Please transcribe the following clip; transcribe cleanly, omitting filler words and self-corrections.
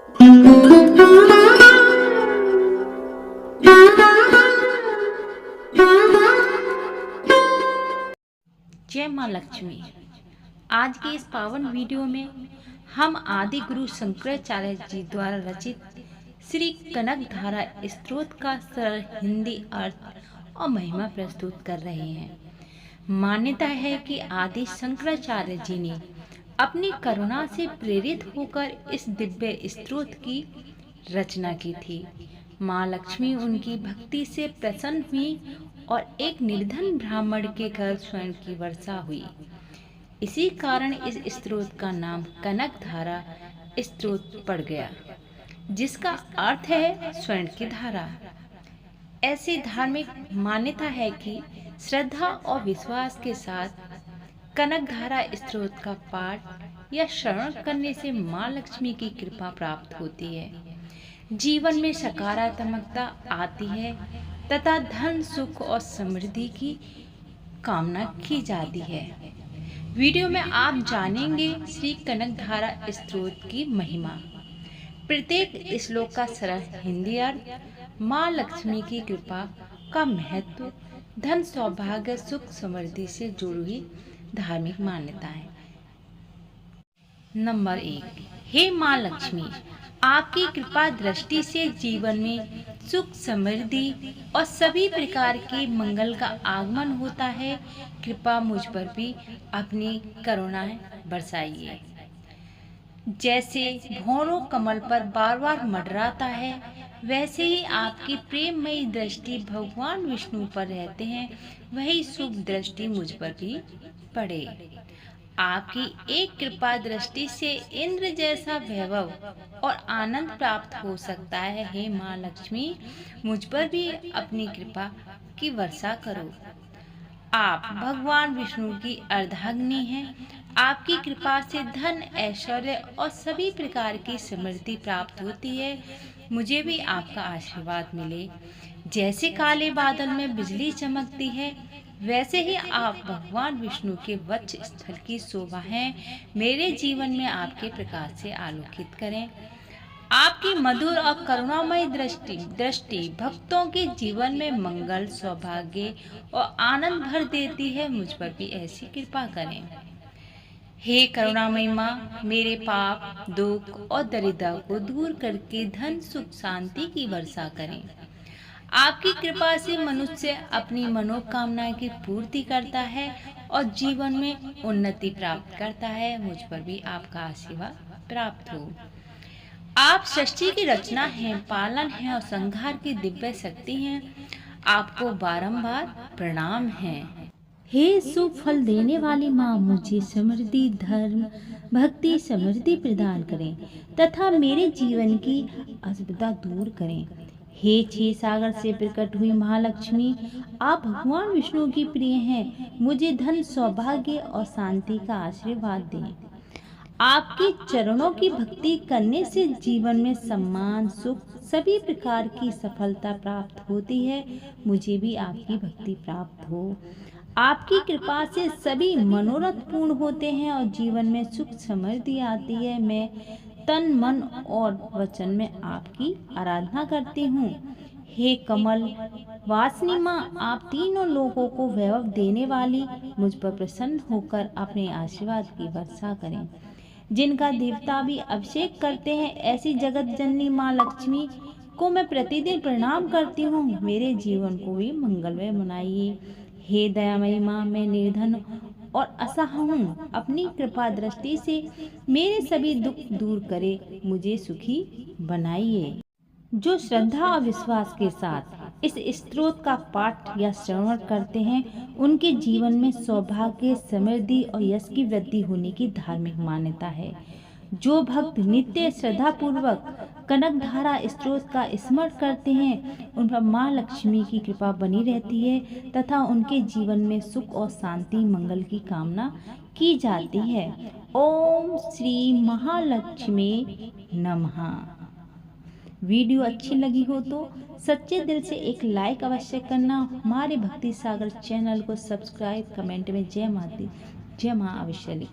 जय माँ लक्ष्मी। आज के इस पावन वीडियो में हम आदि गुरु शंकराचार्य जी द्वारा रचित श्री कनक धारा स्तोत्र का सरल हिंदी अर्थ और महिमा प्रस्तुत कर रहे हैं। मान्यता है कि आदि शंकराचार्य जी ने अपनी करुणा से प्रेरित होकर इस दिव्य स्तोत्र की रचना की थी। माँ लक्ष्मी उनकी भक्ति से प्रसन्न हुई और एक निर्धन ब्राह्मण के घर स्वर्ण की वर्षा हुई। इसी कारण इस स्तोत्र का नाम कनक धारा स्तोत्र पड़ गया, जिसका अर्थ है स्वर्ण की धारा। ऐसी धार्मिक मान्यता है कि श्रद्धा और विश्वास के साथ कनक धारा स्तोत्र का पाठ या श्रवण करने से माँ लक्ष्मी की कृपा प्राप्त होती है, जीवन में सकारात्मकता आती है तथा धन सुख और समृद्धि की कामना की जाती है। वीडियो में आप जानेंगे श्री कनक धारा स्तोत्र की महिमा। प्रत्येक श्लोक का सरल हिंदी अर्थ, माँ लक्ष्मी की कृपा का महत्व, धन सौभाग्य सुख समृद्धि से जुड़ी हुई धार्मिक मान्यताएं। नंबर 1। हे माँ लक्ष्मी, आपकी कृपा दृष्टि से जीवन में सुख समृद्धि और सभी प्रकार के मंगल का आगमन होता है। कृपा मुझ पर भी अपनी करुणाएं बरसाइए। जैसे भौरों कमल पर बार बार मंडराता है, वैसे ही आपकी प्रेममयी दृष्टि भगवान विष्णु पर रहते हैं, वही शुभ दृष्टि मुझ पर भी पड़े। आपकी एक कृपा दृष्टि से इंद्र जैसा वैभव और आनंद प्राप्त हो सकता है। हे माँ लक्ष्मी, मुझ पर भी अपनी कृपा की वर्षा करो। आप भगवान विष्णु की अर्धांगिनी हैं। आपकी कृपा से धन ऐश्वर्य और सभी प्रकार की समृद्धि प्राप्त होती है। मुझे भी आपका आशीर्वाद मिले। जैसे काले बादल में बिजली चमकती है, वैसे ही आप भगवान विष्णु के वक्ष स्थल की शोभा हैं। मेरे जीवन में आपके प्रकाश से आलोकित करें। आपकी मधुर और करुणामय दृष्टि भक्तों के जीवन में मंगल सौभाग्य और आनंद भर देती है। मुझ पर भी ऐसी कृपा करें। हे करुणामयी माँ, मेरे पाप दुख और दरिद्रता को दूर करके धन सुख शांति की वर्षा करें। आपकी कृपा से मनुष्य अपनी मनोकामनाएं की पूर्ति करता है और जीवन में उन्नति प्राप्त करता है। मुझ पर भी आपका आशीर्वाद प्राप्त हो। आप सृष्टि की रचना हैं, पालन है और संहार की दिव्य शक्ति हैं। आपको बारंबार प्रणाम है। हे शुभ फल देने वाली माँ, मुझे समृद्धि धर्म भक्ति समृद्धि प्रदान करें तथा मेरे जीवन की असुविधा दूर करें। हे 6 सागर से प्रकट हुई महालक्ष्मी, आप भगवान विष्णु की प्रिय हैं। मुझे धन सौभाग्य और शांति का आशीर्वाद दें। आपके चरणों की भक्ति करने से जीवन में सम्मान सुख सभी प्रकार की सफलता प्राप्त होती है। मुझे भी आपकी भक्ति प्राप्त हो। आपकी कृपा से सभी मनोरथ पूर्ण होते हैं और जीवन में सुख समृद्धि आती है। मैं तन मन और वचन में आपकी आराधना करती हूँ। हे कमल वासिनी माँ, आप तीनों लोगों को वैभव देने वाली, मुझ पर प्रसन्न होकर अपने आशीर्वाद की वर्षा करें। जिनका देवता भी अभिषेक करते हैं, ऐसी जगत जननी माँ लक्ष्मी को मैं प्रतिदिन प्रणाम करती हूँ। मेरे जीवन को भी मंगलमय बनाइए। हे दयामयी माँ, मैं निर्धन और असहाय हूँ। अपनी कृपा दृष्टि से मेरे सभी दुख दूर करे, मुझे सुखी बनाइए। जो श्रद्धा और विश्वास के साथ इस स्तोत्र का पाठ या श्रवण करते हैं, उनके जीवन में सौभाग्य समृद्धि और यश की वृद्धि होने की धार्मिक मान्यता है। जो भक्त नित्य श्रद्धा पूर्वक कनक धारा स्तोत्र का स्मरण करते हैं, उन पर माँ लक्ष्मी की कृपा बनी रहती है तथा उनके जीवन में सुख और शांति मंगल की कामना की जाती है। ओम श्री महालक्ष्मी नमः। वीडियो अच्छी लगी हो तो सच्चे दिल से एक लाइक अवश्य करना। हमारे भक्ति सागर चैनल को सब्सक्राइब, कमेंट में जय माँ अवश्य लिखना।